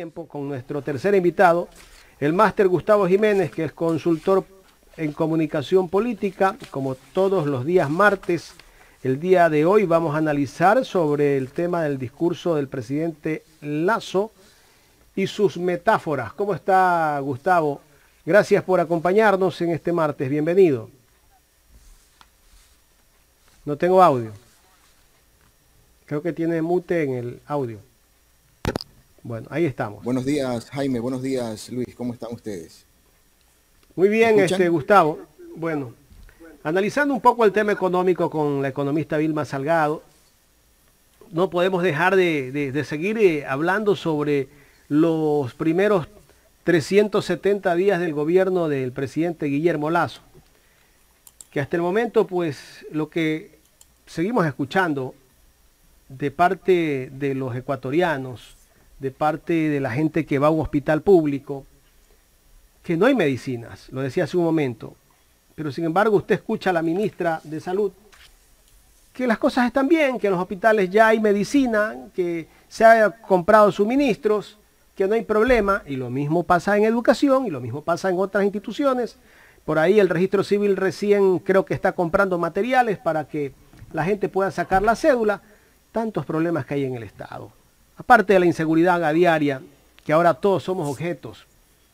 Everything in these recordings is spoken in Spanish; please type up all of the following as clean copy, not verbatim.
tiempo con nuestro tercer invitado, el máster Gustavo Jiménez, que es consultor en comunicación política. Como todos los días martes, el día de hoy vamos a analizar sobre el tema del discurso del presidente Lasso y sus metáforas. ¿Cómo está, Gustavo? Gracias por acompañarnos en este martes. Bienvenido. No tengo audio. Creo que tiene mute en el audio. Bueno, ahí estamos. Buenos días, Jaime. Buenos días, Luis. ¿Cómo están ustedes? Muy bien, Gustavo. Bueno, analizando un poco el tema económico con la economista Vilma Salgado, no podemos dejar de seguir hablando sobre los primeros 370 días del gobierno del presidente Guillermo Lasso, que hasta el momento, pues, lo que seguimos escuchando de parte de los ecuatorianos, de parte de la gente que va a un hospital público, que no hay medicinas, lo decía hace un momento, pero sin embargo usted escucha a la ministra de Salud que las cosas están bien, que en los hospitales ya hay medicina, que se han comprado suministros, que no hay problema, y lo mismo pasa en educación y lo mismo pasa en otras instituciones. Por ahí el registro civil recién creo que está comprando materiales para que la gente pueda sacar la cédula. Tantos problemas que hay en el Estado. Aparte de la inseguridad a diaria, que ahora todos somos objetos.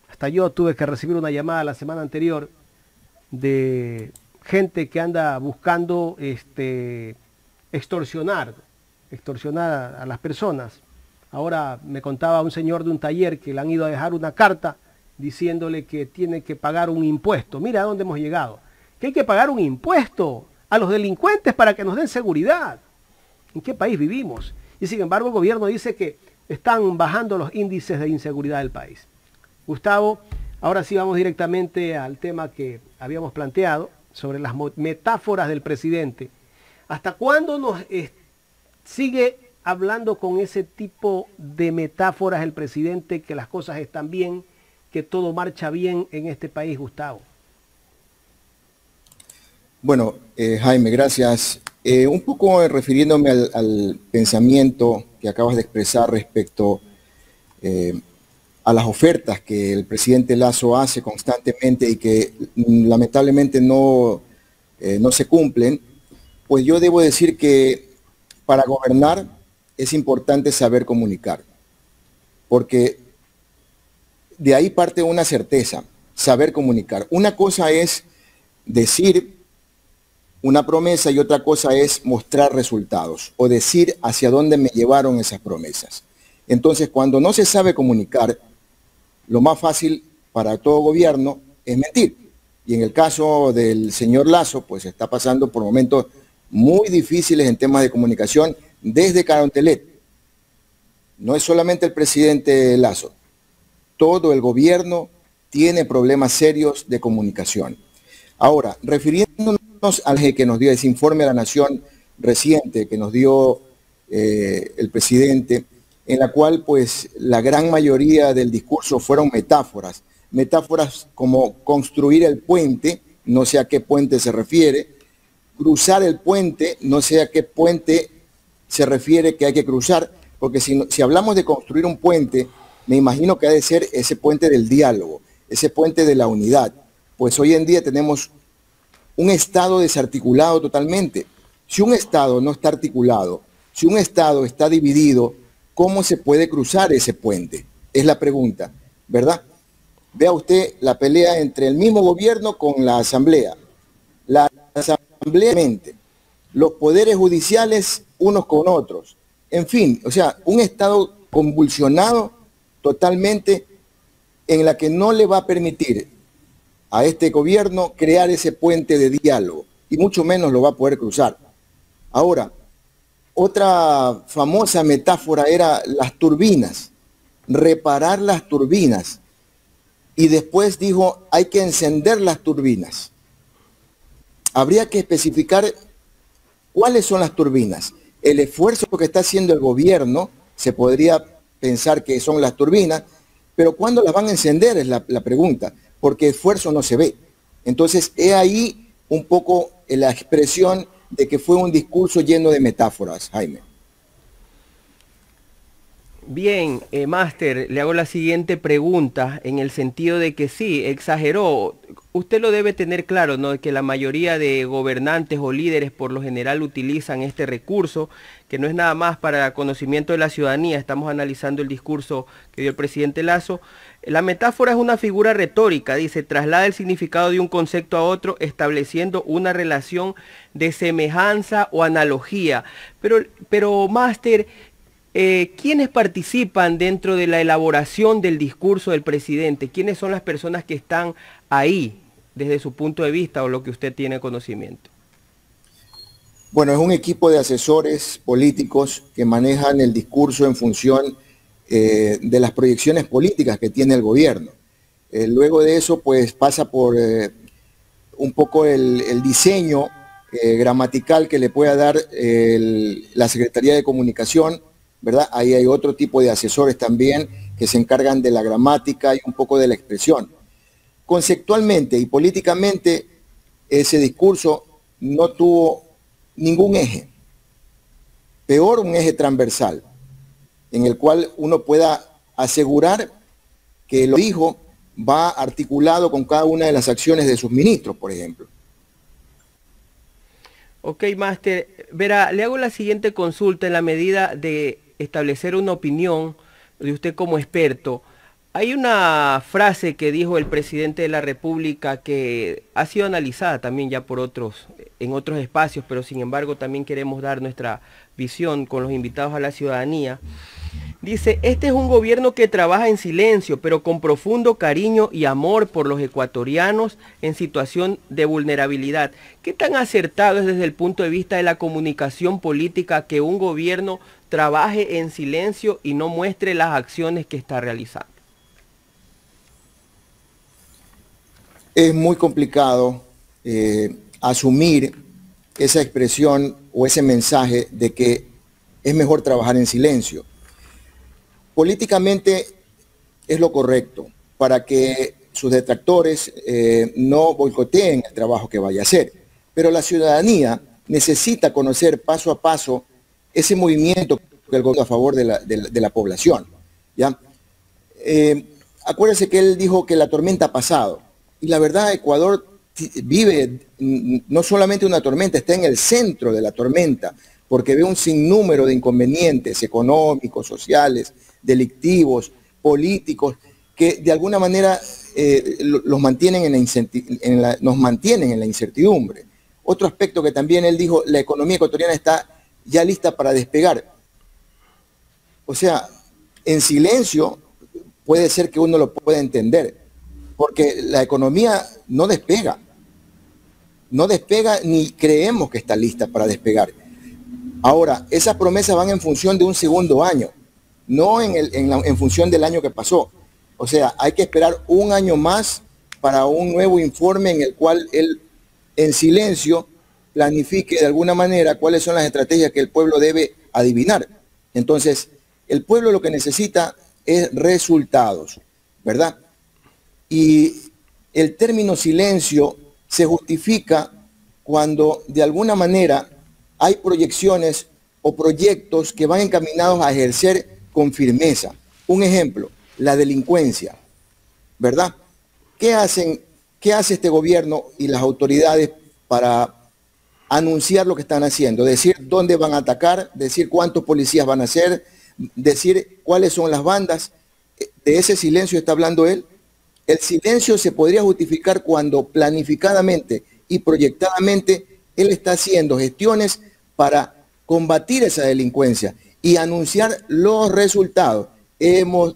Hasta yo tuve que recibir una llamada la semana anterior de gente que anda buscando extorsionar a las personas. Ahora me contaba un señor de un taller que le han ido a dejar una carta diciéndole que tiene que pagar un impuesto. Mira a dónde hemos llegado. Que hay que pagar un impuesto a los delincuentes para que nos den seguridad. ¿En qué país vivimos? Y sin embargo el gobierno dice que están bajando los índices de inseguridad del país. Gustavo, ahora sí vamos directamente al tema que habíamos planteado sobre las metáforas del presidente. ¿Hasta cuándo nos sigue hablando con ese tipo de metáforas el presidente, que las cosas están bien, que todo marcha bien en este país, Gustavo? Bueno, Jaime, gracias. Un poco refiriéndome al pensamiento que acabas de expresar respecto a las ofertas que el presidente Lasso hace constantemente y que lamentablemente no se cumplen, pues yo debo decir que para gobernar es importante saber comunicar, porque de ahí parte una certeza, saber comunicar. Una cosa es decir una promesa y otra cosa es mostrar resultados o decir hacia dónde me llevaron esas promesas. Entonces, cuando no se sabe comunicar, lo más fácil para todo gobierno es mentir. Y en el caso del señor Lasso, pues está pasando por momentos muy difíciles en temas de comunicación desde Carondelet. No es solamente el presidente Lasso, todo el gobierno tiene problemas serios de comunicación. Ahora, refiriéndonos al que nos dio ese informe a la Nación reciente que nos dio el presidente, en la cual pues la gran mayoría del discurso fueron metáforas como construir el puente, no sé a qué puente se refiere, cruzar el puente, no sé a qué puente se refiere que hay que cruzar, porque si hablamos de construir un puente, me imagino que ha de ser ese puente del diálogo, ese puente de la unidad, pues hoy en día tenemos un Estado desarticulado totalmente. Si un Estado no está articulado, si un Estado está dividido, ¿cómo se puede cruzar ese puente? Es la pregunta, ¿verdad? Vea usted la pelea entre el mismo gobierno con la Asamblea. La Asamblea, los poderes judiciales unos con otros. En fin, o sea, un Estado convulsionado totalmente en la que no le va a permitir a este gobierno crear ese puente de diálogo, y mucho menos lo va a poder cruzar. Ahora, otra famosa metáfora era las turbinas, reparar las turbinas, y después dijo, hay que encender las turbinas. Habría que especificar cuáles son las turbinas. El esfuerzo que está haciendo el gobierno, se podría pensar que son las turbinas, pero ¿cuándo las van a encender? Es la pregunta, porque esfuerzo no se ve. Entonces, he ahí un poco la expresión de que fue un discurso lleno de metáforas, Jaime. Bien, Máster, le hago la siguiente pregunta en el sentido de que sí, exageró. Usted lo debe tener claro, ¿no? Que la mayoría de gobernantes o líderes por lo general utilizan este recurso, que no es nada más para conocimiento de la ciudadanía. Estamos analizando el discurso que dio el presidente Lasso. La metáfora es una figura retórica, dice, traslada el significado de un concepto a otro, estableciendo una relación de semejanza o analogía. Pero Máster, ¿quiénes participan dentro de la elaboración del discurso del presidente? ¿Quiénes son las personas que están ahí desde su punto de vista o lo que usted tiene conocimiento? Bueno, es un equipo de asesores políticos que manejan el discurso en función de las proyecciones políticas que tiene el gobierno. Luego de eso, pues pasa por un poco el diseño gramatical que le pueda dar la Secretaría de Comunicación, ¿verdad? Ahí hay otro tipo de asesores también que se encargan de la gramática y un poco de la expresión. Conceptualmente y políticamente, ese discurso no tuvo ningún eje, peor un eje transversal, en el cual uno pueda asegurar que lo dijo va articulado con cada una de las acciones de sus ministros, por ejemplo. Ok, Máster, verá, le hago la siguiente consulta en la medida de establecer una opinión de usted como experto. Hay una frase que dijo el presidente de la República que ha sido analizada también ya por otros, en otros espacios, pero sin embargo también queremos dar nuestra visión con los invitados a la ciudadanía. Dice, este es un gobierno que trabaja en silencio, pero con profundo cariño y amor por los ecuatorianos en situación de vulnerabilidad. ¿Qué tan acertado es desde el punto de vista de la comunicación política que un gobierno trabaje en silencio y no muestre las acciones que está realizando? Es muy complicado asumir esa expresión o ese mensaje de que es mejor trabajar en silencio. Políticamente es lo correcto para que sus detractores no boicoteen el trabajo que vaya a hacer. Pero la ciudadanía necesita conocer paso a paso ese movimiento que el gobierno a favor de la población. ¿Ya? Acuérdense que él dijo que la tormenta ha pasado. Y la verdad, Ecuador vive no solamente una tormenta, está en el centro de la tormenta, porque ve un sinnúmero de inconvenientes económicos, sociales, delictivos, políticos, que de alguna manera nos mantienen en la incertidumbre. Otro aspecto que también él dijo, la economía ecuatoriana está ya lista para despegar. O sea, en silencio puede ser que uno lo pueda entender, porque la economía no despega ni creemos que está lista para despegar. Ahora, esas promesas van en función de un segundo año, no en función del año que pasó. O sea, hay que esperar un año más para un nuevo informe en el cual él, en silencio, planifique de alguna manera cuáles son las estrategias que el pueblo debe adivinar. Entonces, el pueblo lo que necesita es resultados, ¿verdad? Y el término silencio se justifica cuando de alguna manera hay proyecciones o proyectos que van encaminados a ejercer con firmeza. Un ejemplo, la delincuencia, ¿verdad? ¿Qué hace este gobierno y las autoridades para anunciar lo que están haciendo? Decir dónde van a atacar, decir cuántos policías van a ser, decir cuáles son las bandas. ¿De ese silencio está hablando él? El silencio se podría justificar cuando planificadamente y proyectadamente él está haciendo gestiones para combatir esa delincuencia y anunciar los resultados. Hemos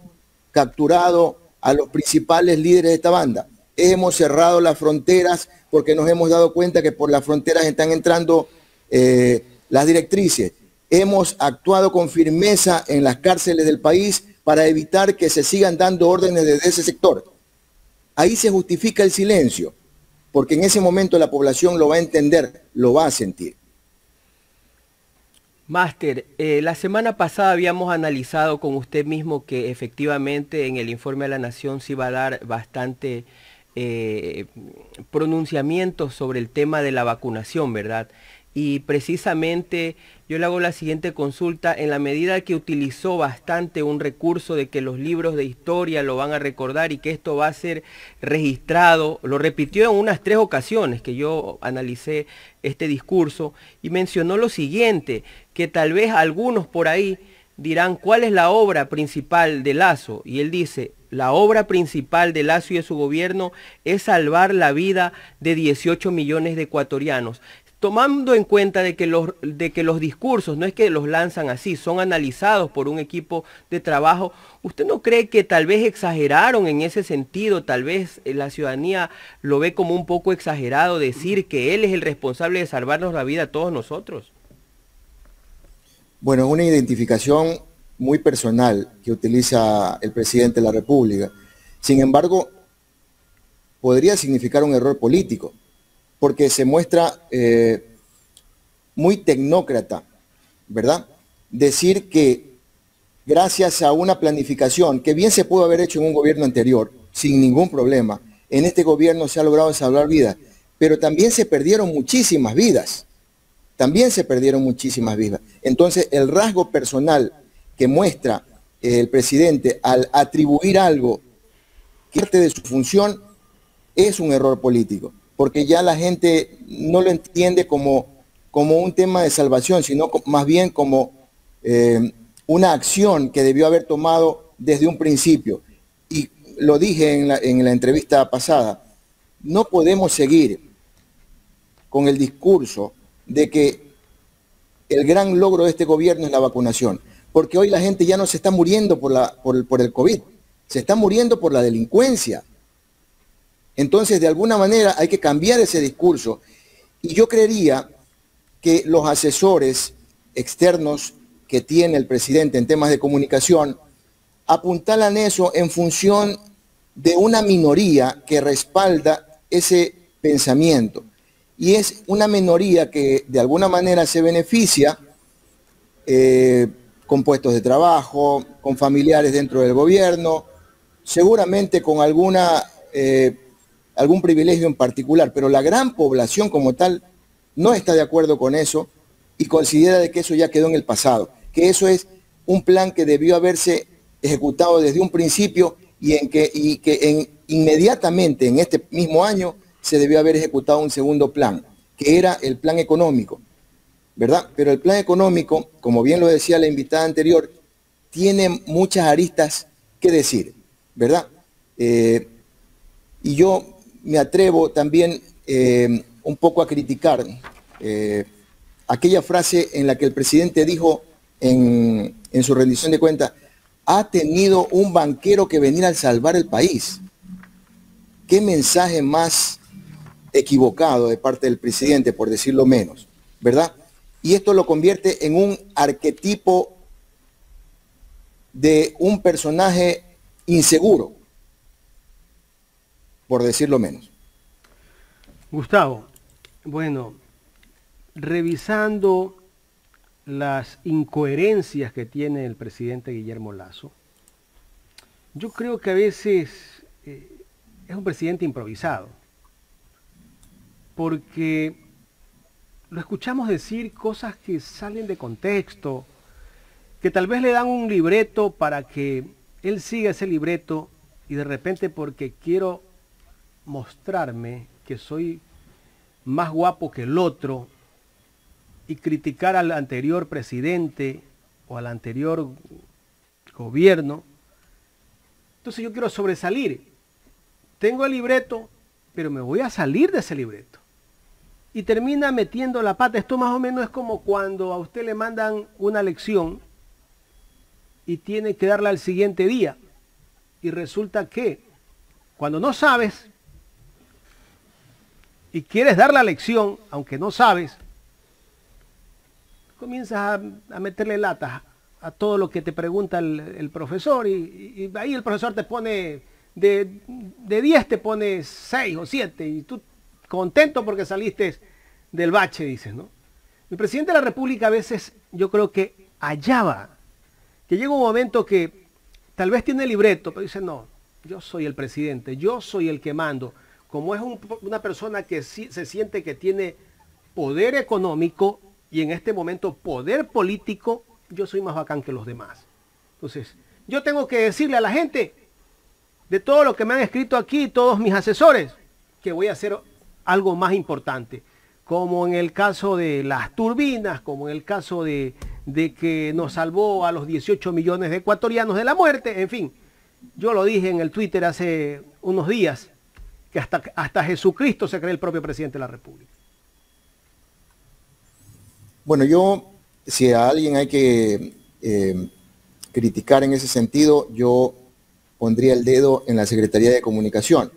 capturado a los principales líderes de esta banda. Hemos cerrado las fronteras porque nos hemos dado cuenta que por las fronteras están entrando las directrices. Hemos actuado con firmeza en las cárceles del país para evitar que se sigan dando órdenes desde ese sector. Ahí se justifica el silencio, porque en ese momento la población lo va a entender, lo va a sentir. Máster, la semana pasada habíamos analizado con usted mismo que efectivamente en el informe de la Nación se iba a dar bastante pronunciamientos sobre el tema de la vacunación, ¿verdad? y precisamente yo le hago la siguiente consulta. En la medida que utilizó bastante un recurso de que los libros de historia lo van a recordar y que esto va a ser registrado, lo repitió en unas 3 ocasiones que yo analicé este discurso, y mencionó lo siguiente, que tal vez algunos por ahí dirán, ¿cuál es la obra principal de Lasso? Y él dice, la obra principal de Lasso y de su gobierno es salvar la vida de 18 millones de ecuatorianos. Tomando en cuenta de que los discursos no es que los lanzan así, son analizados por un equipo de trabajo, ¿usted no cree que tal vez exageraron en ese sentido? Tal vez la ciudadanía lo ve como un poco exagerado decir que él es el responsable de salvarnos la vida a todos nosotros. Bueno, una identificación muy personal que utiliza el presidente de la República. Sin embargo, podría significar un error político, porque se muestra muy tecnócrata, ¿verdad? Decir que gracias a una planificación que bien se pudo haber hecho en un gobierno anterior, sin ningún problema, en este gobierno se ha logrado salvar vidas, pero también se perdieron muchísimas vidas. También se perdieron muchísimas vidas. Entonces, el rasgo personal que muestra el presidente al atribuir algo que parte de su función es un error político, porque ya la gente no lo entiende como un tema de salvación, sino más bien como una acción que debió haber tomado desde un principio. Y lo dije en la entrevista pasada, no podemos seguir con el discurso de que el gran logro de este gobierno es la vacunación, porque hoy la gente ya no se está muriendo por el COVID, se está muriendo por la delincuencia. Entonces, de alguna manera hay que cambiar ese discurso, y yo creería que los asesores externos que tiene el presidente en temas de comunicación apuntalan eso en función de una minoría que respalda ese pensamiento. Y es una minoría que de alguna manera se beneficia con puestos de trabajo, con familiares dentro del gobierno, seguramente con algún privilegio en particular, pero la gran población como tal no está de acuerdo con eso y considera de que eso ya quedó en el pasado, que eso es un plan que debió haberse ejecutado desde un principio y que inmediatamente en este mismo año se debió haber ejecutado un segundo plan, que era el plan económico, ¿verdad? Pero el plan económico, como bien lo decía la invitada anterior, tiene muchas aristas que decir, ¿verdad? Y yo me atrevo también un poco a criticar aquella frase en la que el presidente dijo en su rendición de cuentas, ha tenido un banquero que venir a salvar el país. ¿Qué mensaje más equivocado de parte del presidente, por decirlo menos, ¿verdad? Y esto lo convierte en un arquetipo de un personaje inseguro, por decirlo menos. Gustavo, bueno, revisando las incoherencias que tiene el presidente Guillermo Lasso, yo creo que a veces es un presidente improvisado, porque lo escuchamos decir cosas que salen de contexto, que tal vez le dan un libreto para que él siga ese libreto y de repente porque quiero mostrarme que soy más guapo que el otro y criticar al anterior presidente o al anterior gobierno, entonces yo quiero sobresalir. Tengo el libreto, pero me voy a salir de ese libreto. Y termina metiendo la pata. Esto más o menos es como cuando a usted le mandan una lección y tiene que darla al siguiente día. Y resulta que cuando no sabes y quieres dar la lección, aunque no sabes, comienzas a meterle latas a todo lo que te pregunta el profesor y ahí el profesor te pone, de 10 te pone 6 o 7 y tú contento porque saliste del bache, dices, ¿no? El presidente de la República a veces yo creo que hallaba, que llega un momento que tal vez tiene libreto, pero dice, no, yo soy el presidente, yo soy el que mando. Como es una persona que sí, se siente que tiene poder económico y en este momento poder político, yo soy más bacán que los demás. Entonces, yo tengo que decirle a la gente, de todo lo que me han escrito aquí, todos mis asesores, que voy a hacer algo más importante, como en el caso de las turbinas, como en el caso de que nos salvó a los 18 millones de ecuatorianos de la muerte, en fin. Yo lo dije en el Twitter hace unos días, que hasta Jesucristo se cree el propio presidente de la República. Bueno, yo, si a alguien hay que criticar en ese sentido, yo pondría el dedo en la Secretaría de Comunicación.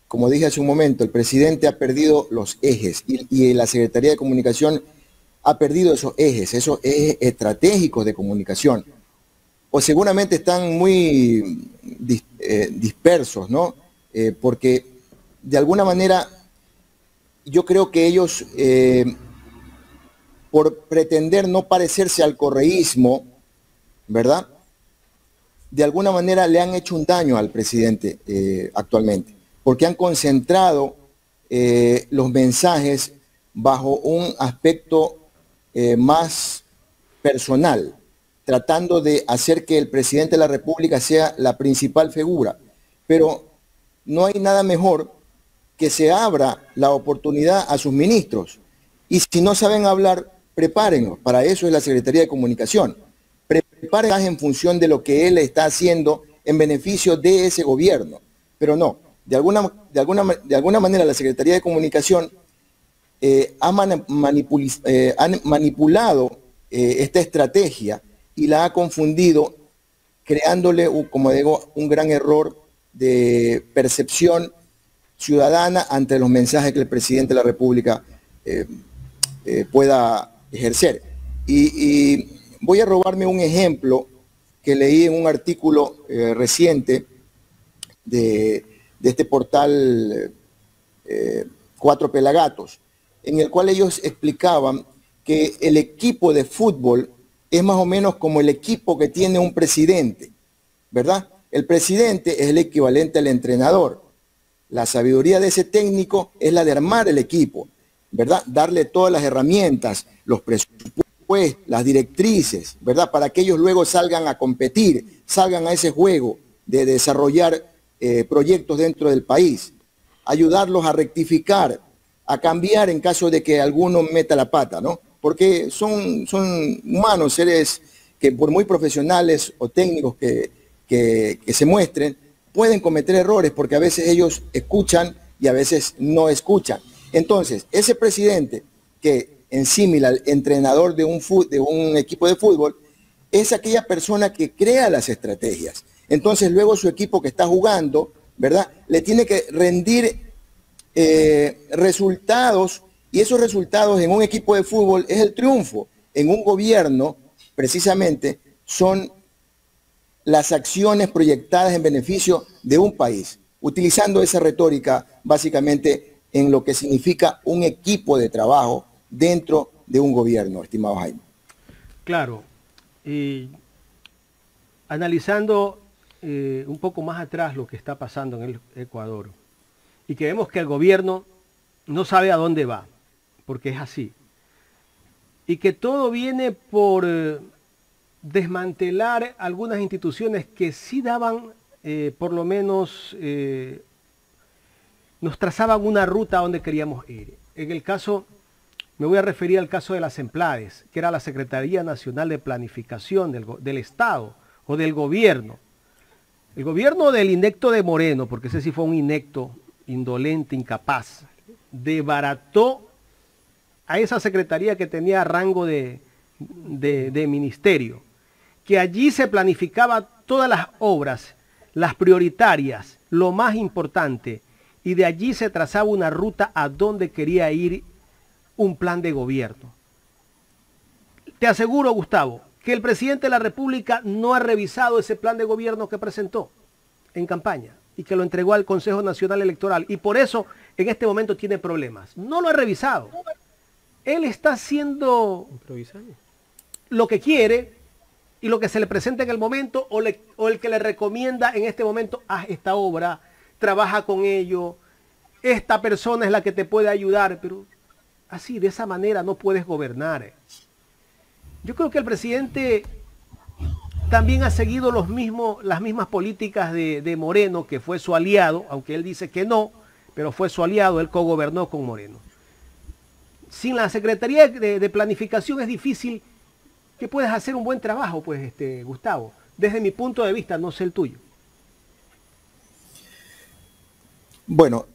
Como dije hace un momento, el presidente ha perdido los ejes y la Secretaría de Comunicación ha perdido esos ejes estratégicos de comunicación. O seguramente están muy dispersos, ¿no? Porque de alguna manera yo creo que ellos, por pretender no parecerse al correísmo, ¿verdad?, de alguna manera le han hecho un daño al presidente actualmente, porque han concentrado los mensajes bajo un aspecto más personal, tratando de hacer que el presidente de la República sea la principal figura. Pero no hay nada mejor que se abra la oportunidad a sus ministros. Y si no saben hablar, prepárenlos. Para eso es la Secretaría de Comunicación. Prepárenlos en función de lo que él está haciendo en beneficio de ese gobierno. Pero no, de alguna manera la Secretaría de Comunicación han manipulado esta estrategia y la ha confundido, creándole, como digo, un gran error de percepción ciudadana ante los mensajes que el presidente de la República pueda ejercer. Y voy a robarme un ejemplo que leí en un artículo reciente de este portal Cuatro Pelagatos, en el cual ellos explicaban que el equipo de fútbol es más o menos como el equipo que tiene un presidente, ¿verdad? El presidente es el equivalente al entrenador. La sabiduría de ese técnico es la de armar el equipo, ¿verdad? Darle todas las herramientas, los presupuestos, las directrices, ¿verdad? Para que ellos luego salgan a competir, salgan a ese juego de desarrollar proyectos dentro del país, ayudarlos a rectificar, a cambiar en caso de que alguno meta la pata, ¿no? Porque son humanos, seres que por muy profesionales o técnicos que se muestren, pueden cometer errores porque a veces ellos escuchan y a veces no escuchan. Entonces, ese presidente que en símil al entrenador de un equipo de fútbol, es aquella persona que crea las estrategias. Entonces, luego su equipo que está jugando, ¿verdad?, le tiene que rendir resultados, y esos resultados en un equipo de fútbol es el triunfo. En un gobierno, precisamente, son las acciones proyectadas en beneficio de un país, utilizando esa retórica básicamente en lo que significa un equipo de trabajo dentro de un gobierno, estimado Jaime. Claro, y analizando un poco más atrás lo que está pasando en el Ecuador, y que vemos que el gobierno no sabe a dónde va, porque es así, y que todo viene por desmantelar algunas instituciones que sí daban, por lo menos, nos trazaban una ruta a donde queríamos ir. En el caso, me voy a referir al caso de las EMPLADES, que era la Secretaría Nacional de Planificación del Estado o del gobierno. El gobierno del inecto de Moreno, porque ese sí fue un inecto, indolente, incapaz, desbarató a esa secretaría que tenía rango de ministerio, que allí se planificaba todas las obras, las prioritarias, lo más importante, y de allí se trazaba una ruta a donde quería ir un plan de gobierno. Te aseguro, Gustavo, que el presidente de la República no ha revisado ese plan de gobierno que presentó en campaña y que lo entregó al Consejo Nacional Electoral, y por eso en este momento tiene problemas. No lo ha revisado. Él está haciendo lo que quiere y lo que se le presenta en el momento, o el que le recomienda en este momento: haz esta obra, trabaja con ello, esta persona es la que te puede ayudar. Pero Así, de esa manera no puedes gobernar. Yo creo que el presidente también ha seguido las mismas políticas de Moreno, que fue su aliado, aunque él dice que no, pero fue su aliado, él cogobernó con Moreno. Sin la Secretaría de Planificación es difícil que puedas hacer un buen trabajo, pues, Gustavo. Desde mi punto de vista, no sé el tuyo. Bueno,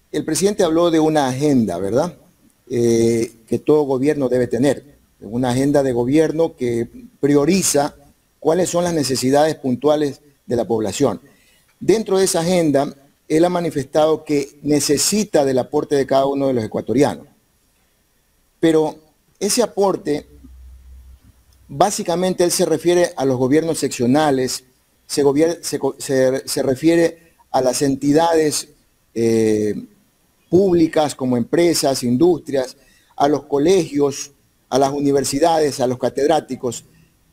el presidente habló de una agenda, ¿verdad? Que todo gobierno debe tener. Una agenda de gobierno que prioriza cuáles son las necesidades puntuales de la población. Dentro de esa agenda, él ha manifestado que necesita del aporte de cada uno de los ecuatorianos. Pero ese aporte, básicamente él se refiere a los gobiernos seccionales, se refiere a las entidades públicas como empresas, industrias, a los colegios, a las universidades, a los catedráticos,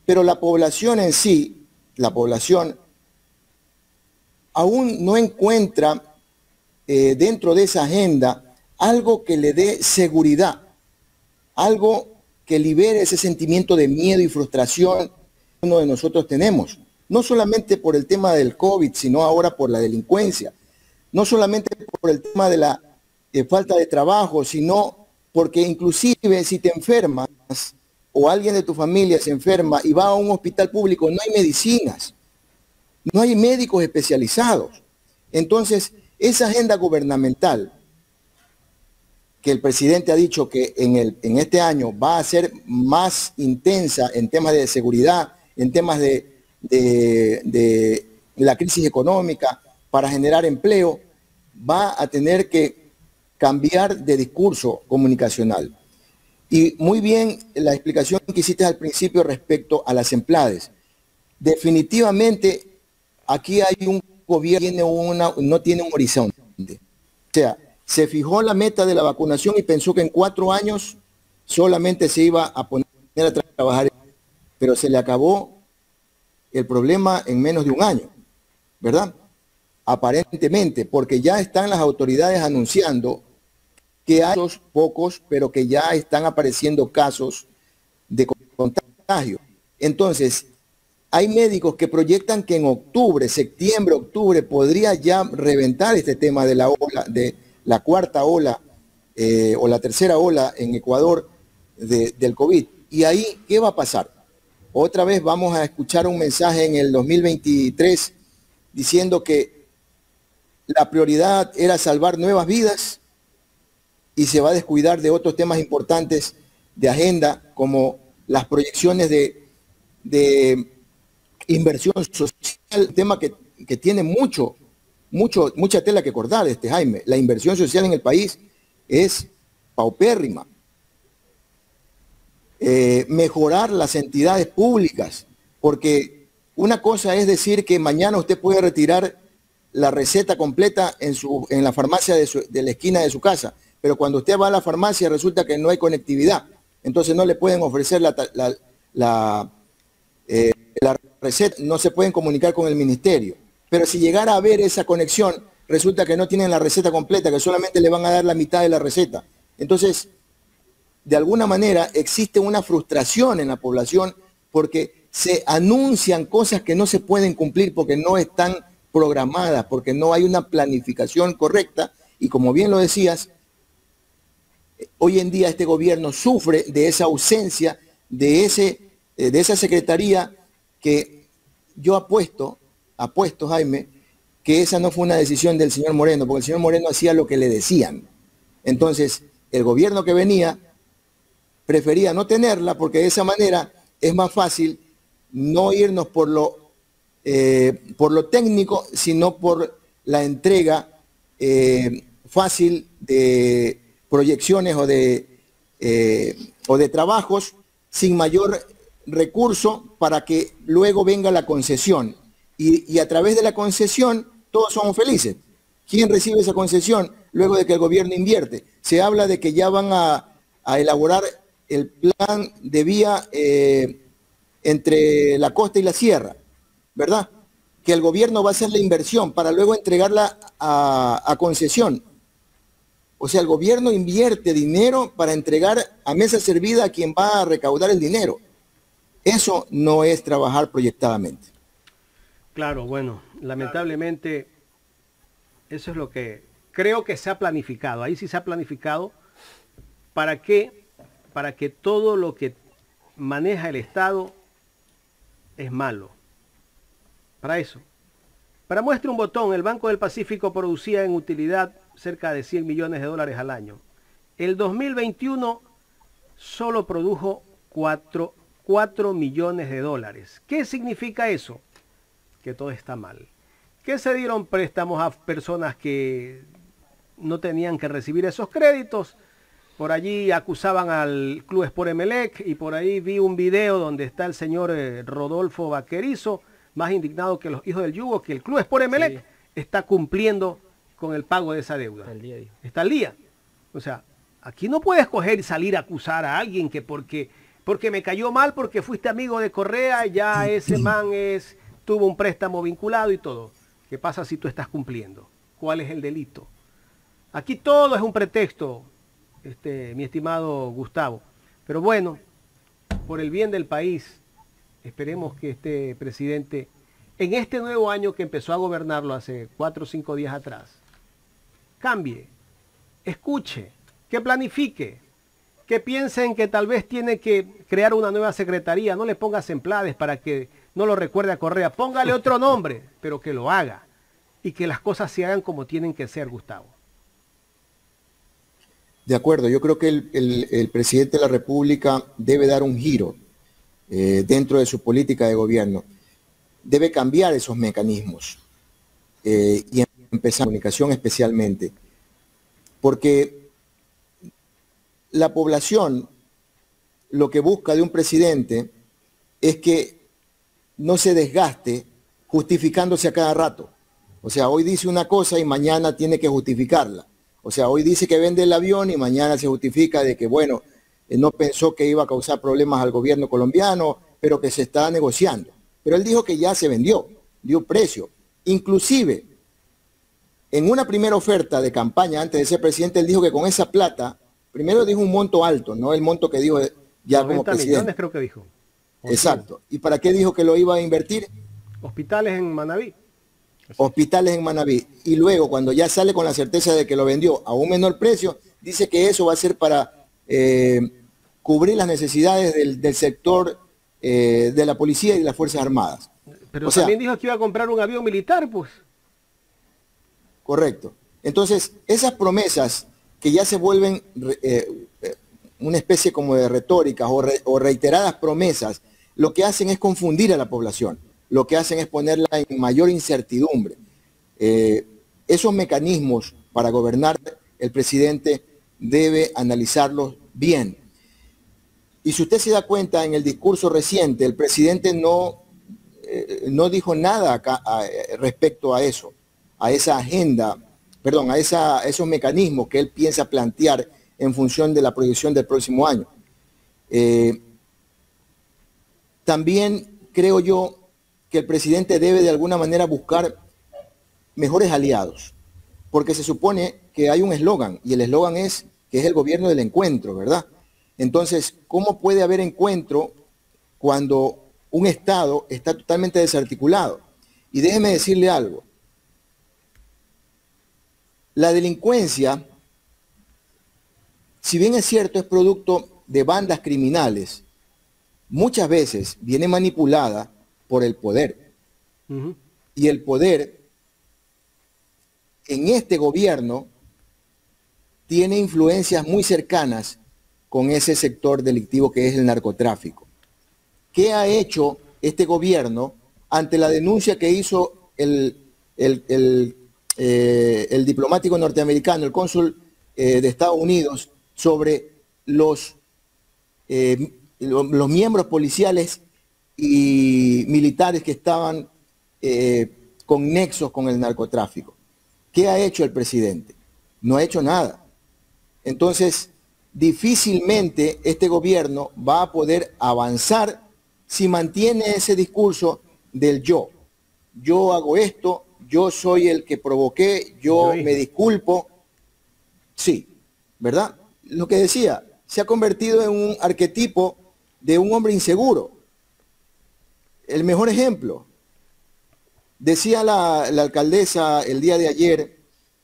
pero la población en sí, la población aún no encuentra dentro de esa agenda algo que le dé seguridad, algo que libere ese sentimiento de miedo y frustración que uno de nosotros tenemos, no solamente por el tema del COVID, sino ahora por la delincuencia, no solamente por el tema de la falta de trabajo, sino porque inclusive si te enfermas o alguien de tu familia se enferma y va a un hospital público, no hay medicinas, no hay médicos especializados. Entonces, esa agenda gubernamental que el presidente ha dicho que en este año va a ser más intensa en temas de seguridad, en temas de la crisis económica, para generar empleo, va a tener que cambiar de discurso comunicacional. Y muy bien la explicación que hiciste al principio respecto a las empleadas. Definitivamente aquí hay un gobierno que no tiene un horizonte. O sea, se fijó la meta de la vacunación y pensó que en 4 años solamente se iba a poner a trabajar, pero se le acabó el problema en menos de un año, ¿verdad? Aparentemente, porque ya están las autoridades anunciando que hay pocos, pero que ya están apareciendo casos de contagio. Entonces, hay médicos que proyectan que en octubre, septiembre, octubre, podría ya reventar este tema de la ola, de la cuarta ola o la tercera ola en Ecuador del COVID. Y ahí, ¿qué va a pasar? Otra vez vamos a escuchar un mensaje en el 2023 diciendo que la prioridad era salvar nuevas vidas y se va a descuidar de otros temas importantes de agenda, como las proyecciones de inversión social, tema que tiene mucha tela que cortar, Jaime. La inversión social en el país es paupérrima. Mejorar las entidades públicas, porque una cosa es decir que mañana usted puede retirar la receta completa en la farmacia de la esquina de su casa, pero cuando usted va a la farmacia resulta que no hay conectividad, entonces no le pueden ofrecer la receta, no se pueden comunicar con el ministerio. Pero si llegara a haber esa conexión, resulta que no tienen la receta completa, que solamente le van a dar la mitad de la receta. Entonces, de alguna manera existe una frustración en la población porque se anuncian cosas que no se pueden cumplir porque no están programadas, porque no hay una planificación correcta. Y como bien lo decías, hoy en día este gobierno sufre de esa ausencia, de esa secretaría que yo apuesto, Jaime, que esa no fue una decisión del señor Moreno, porque el señor Moreno hacía lo que le decían. Entonces, el gobierno que venía prefería no tenerla porque de esa manera es más fácil no irnos por lo técnico, sino por la entrega fácil de proyecciones o de trabajos sin mayor recurso para que luego venga la concesión. Y a través de la concesión todos somos felices. ¿Quién recibe esa concesión luego de que el gobierno invierte? Se habla de que ya van a elaborar el plan de vía entre la costa y la sierra, ¿verdad? Que el gobierno va a hacer la inversión para luego entregarla a concesión. O sea, el gobierno invierte dinero para entregar a mesa servida a quien va a recaudar el dinero. Eso no es trabajar proyectadamente. Claro, bueno, lamentablemente eso es lo que creo que se ha planificado. Ahí sí se ha planificado. ¿Para qué? Para que todo lo que maneja el Estado es malo. Para eso. Para muestra un botón, el Banco del Pacífico producía en utilidad cerca de 100 millones de dólares al año. El 2021 solo produjo 4 millones de dólares. ¿Qué significa eso? Que todo está mal. Que se dieron préstamos a personas que no tenían que recibir esos créditos. Por allí acusaban al Club Sport Emelec y por ahí vi un video donde está el señor Rodolfo Vaquerizo, más indignado que los hijos del yugo, que el Club Sport Emelec sí está cumpliendo con el pago de esa deuda. Está al día. O sea, aquí no puedes coger y salir a acusar a alguien que porque me cayó mal, porque fuiste amigo de Correa, ya ese man tuvo un préstamo vinculado y todo. ¿Qué pasa si tú estás cumpliendo? ¿Cuál es el delito? Aquí todo es un pretexto, mi estimado Gustavo. Pero bueno, por el bien del país, esperemos que este presidente, en este nuevo año que empezó a gobernarlo hace 4 o 5 días atrás, cambie, escuche, que planifique, que piensen que tal vez tiene que crear una nueva secretaría. No le pongas Emplades para que no lo recuerde a Correa. Póngale otro nombre, pero que lo haga. Y que las cosas se hagan como tienen que ser, Gustavo. De acuerdo, yo creo que el presidente de la República debe dar un giro dentro de su política de gobierno. Debe cambiar esos mecanismos y empezar comunicación especialmente. Porque la población lo que busca de un presidente es que no se desgaste justificándose a cada rato. O sea, hoy dice una cosa y mañana tiene que justificarla. O sea, hoy dice que vende el avión y mañana se justifica de que, bueno, no pensó que iba a causar problemas al gobierno colombiano, pero que se está negociando. Pero él dijo que ya se vendió, dio precio. Inclusive, en una primera oferta de campaña antes de ser presidente, él dijo que con esa plata, primero dijo un monto alto, no el monto que dijo ya como presidente. Millones creo que dijo. Exacto. ¿Y para qué dijo que lo iba a invertir? Hospitales en Manabí. Hospitales en Manabí. Y luego, cuando ya sale con la certeza de que lo vendió a un menor precio, dice que eso va a ser para cubrir las necesidades del sector de la policía y de las Fuerzas Armadas. Pero también dijo que iba a comprar un avión militar, pues. Correcto. Entonces, esas promesas que ya se vuelven una especie como de retóricas o reiteradas promesas, lo que hacen es confundir a la población. Lo que hacen es ponerla en mayor incertidumbre. Esos mecanismos para gobernar, el presidente debe analizarlos bien. Y si usted se da cuenta, en el discurso reciente, el presidente no dijo nada acá, respecto a eso, a esa agenda, perdón, a esos mecanismos que él piensa plantear en función de la proyección del próximo año. También creo yo que el presidente debe de alguna manera buscar mejores aliados, porque se supone que hay un eslogan, y el eslogan es que es el gobierno del encuentro, ¿verdad? Entonces, ¿cómo puede haber encuentro cuando un Estado está totalmente desarticulado? Y déjeme decirle algo. La delincuencia, si bien es cierto, es producto de bandas criminales, muchas veces viene manipulada por el poder. Y el poder en este gobierno tiene influencias muy cercanas con ese sector delictivo que es el narcotráfico. ¿Qué ha hecho este gobierno ante la denuncia que hizo el diplomático norteamericano, el cónsul de Estados Unidos, sobre los miembros policiales y militares que estaban con nexos con el narcotráfico? ¿Qué ha hecho el presidente? No ha hecho nada. Entonces, difícilmente este gobierno va a poder avanzar si mantiene ese discurso del yo. Yo hago esto, yo soy el que provoqué, yo me disculpo. Sí, ¿verdad? Lo que decía, se ha convertido en un arquetipo de un hombre inseguro. El mejor ejemplo, decía la alcaldesa el día de ayer,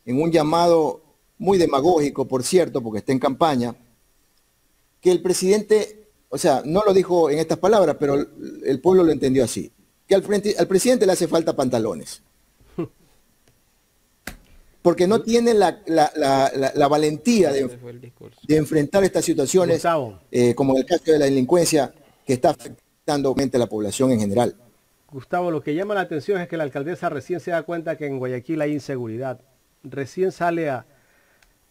en un llamado muy demagógico, por cierto, porque está en campaña, que el presidente, o sea, no lo dijo en estas palabras, pero el pueblo lo entendió así, que al presidente le hace falta pantalones. Porque no tiene la valentía de enfrentar estas situaciones, como el caso de la delincuencia que está afectando a la población en general. Gustavo, lo que llama la atención es que la alcaldesa recién se da cuenta que en Guayaquil hay inseguridad. Recién sale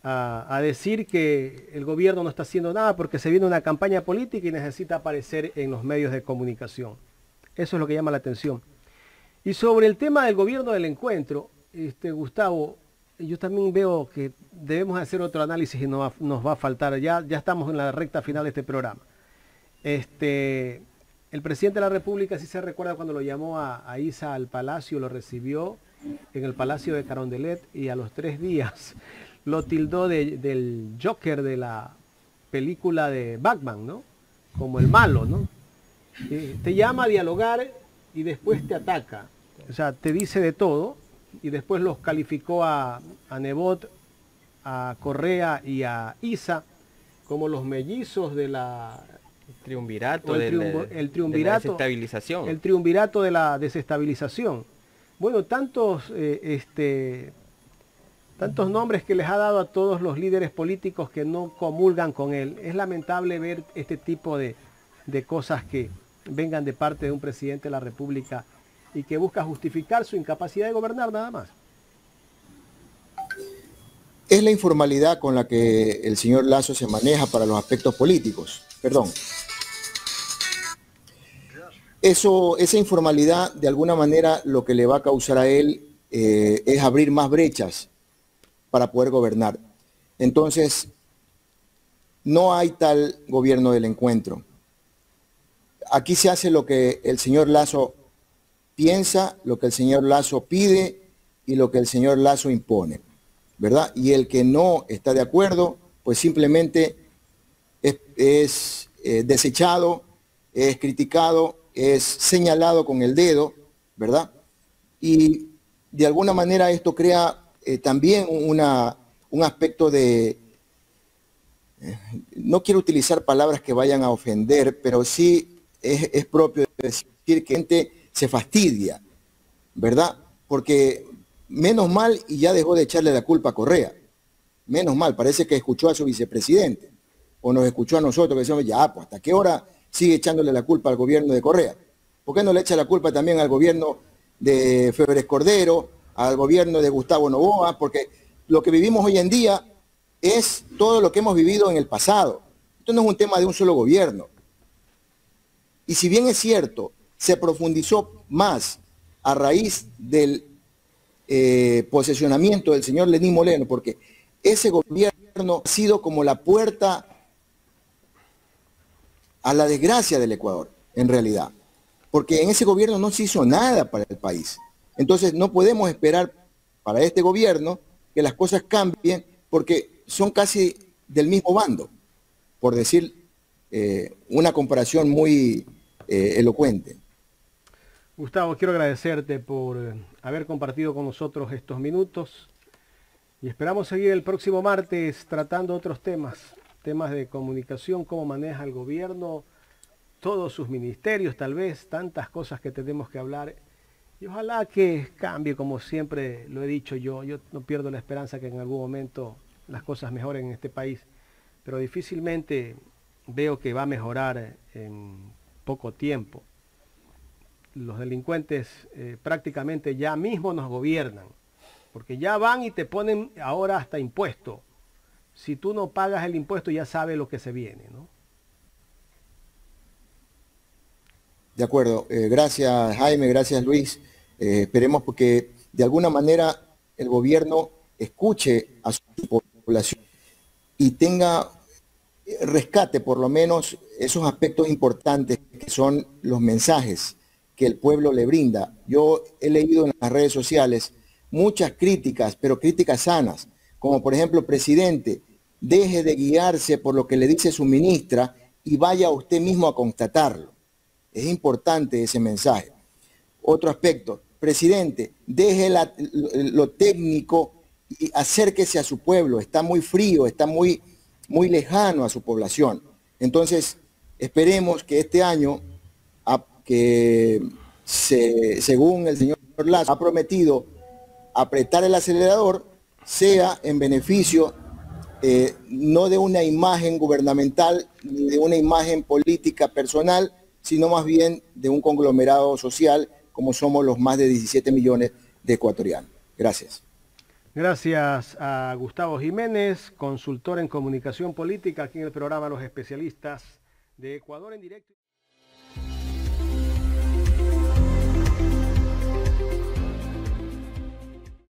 a decir que el gobierno no está haciendo nada porque se viene una campaña política y necesita aparecer en los medios de comunicación. Eso es lo que llama la atención. Y sobre el tema del gobierno del encuentro, Gustavo, yo también veo que debemos hacer otro análisis y nos va a faltar. Ya estamos en la recta final de este programa. El presidente de la República, si se recuerda, cuando lo llamó a Issa al Palacio, lo recibió en el Palacio de Carondelet y a los 3 días lo tildó del Joker de la película de Batman, ¿no? Como el malo, ¿no? Te llama a dialogar y después te ataca. O sea, te dice de todo y después los calificó a Nebot, a Correa y a Issa como los mellizos de la... triunvirato, el triunvirato, de la desestabilización. El triunvirato de la desestabilización. Bueno, tantos nombres que les ha dado a todos los líderes políticos que no comulgan con él. Es lamentable ver este tipo de cosas que vengan de parte de un presidente de la República y que busca justificar su incapacidad de gobernar nada más. Es la informalidad con la que el señor Lasso se maneja para los aspectos políticos. Perdón. Esa informalidad, de alguna manera, lo que le va a causar a él es abrir más brechas para poder gobernar. Entonces, no hay tal gobierno del encuentro. Aquí se hace lo que el señor Lasso piensa, lo que el señor Lasso pide y lo que el señor Lasso impone, ¿verdad? Y el que no está de acuerdo, pues simplemente es desechado, es criticado, es señalado con el dedo, ¿verdad? Y de alguna manera esto crea también un aspecto de, no quiero utilizar palabras que vayan a ofender, pero sí es propio decir que gente se fastidia, ¿verdad? Porque menos mal y ya dejó de echarle la culpa a Correa. Menos mal, parece que escuchó a su vicepresidente o nos escuchó a nosotros que decíamos, ya, pues, ¿hasta qué hora sigue echándole la culpa al gobierno de Correa? ¿Por qué no le echa la culpa también al gobierno de Febres Cordero, al gobierno de Gustavo Noboa? Porque lo que vivimos hoy en día es todo lo que hemos vivido en el pasado. Esto no es un tema de un solo gobierno. Y si bien es cierto, se profundizó más a raíz del posesionamiento del señor Lenín Moreno, porque ese gobierno ha sido como la puerta a la desgracia del Ecuador, en realidad. Porque en ese gobierno no se hizo nada para el país. Entonces no podemos esperar para este gobierno que las cosas cambien, porque son casi del mismo bando, por decir una comparación muy elocuente. Gustavo, quiero agradecerte por haber compartido con nosotros estos minutos y esperamos seguir el próximo martes tratando otros temas de comunicación, cómo maneja el gobierno, todos sus ministerios, tal vez, tantas cosas que tenemos que hablar. Y ojalá que cambie, como siempre lo he dicho yo no pierdo la esperanza que en algún momento las cosas mejoren en este país, pero difícilmente veo que va a mejorar en poco tiempo. Los delincuentes prácticamente ya mismo nos gobiernan, porque ya van y te ponen ahora hasta impuesto. Si tú no pagas el impuesto ya sabes lo que se viene, ¿no? De acuerdo. Gracias Jaime, gracias Luis. Esperemos porque de alguna manera el gobierno escuche a su población y rescate por lo menos esos aspectos importantes que son los mensajes que el pueblo le brinda. Yo he leído en las redes sociales muchas críticas, pero críticas sanas, como por ejemplo, presidente, deje de guiarse por lo que le dice su ministra y vaya usted mismo a constatarlo. Es importante ese mensaje. Otro aspecto, presidente, deje lo técnico y acérquese a su pueblo. Está muy frío, está muy lejano a su población. Entonces, esperemos que este año, según el señor Lazo ha prometido apretar el acelerador, sea en beneficio no de una imagen gubernamental ni de una imagen política personal, sino más bien de un conglomerado social como somos los más de 17 millones de ecuatorianos. Gracias. Gracias a Gustavo Jiménez, consultor en comunicación política aquí en el programa Los Especialistas de Ecuador en Directo.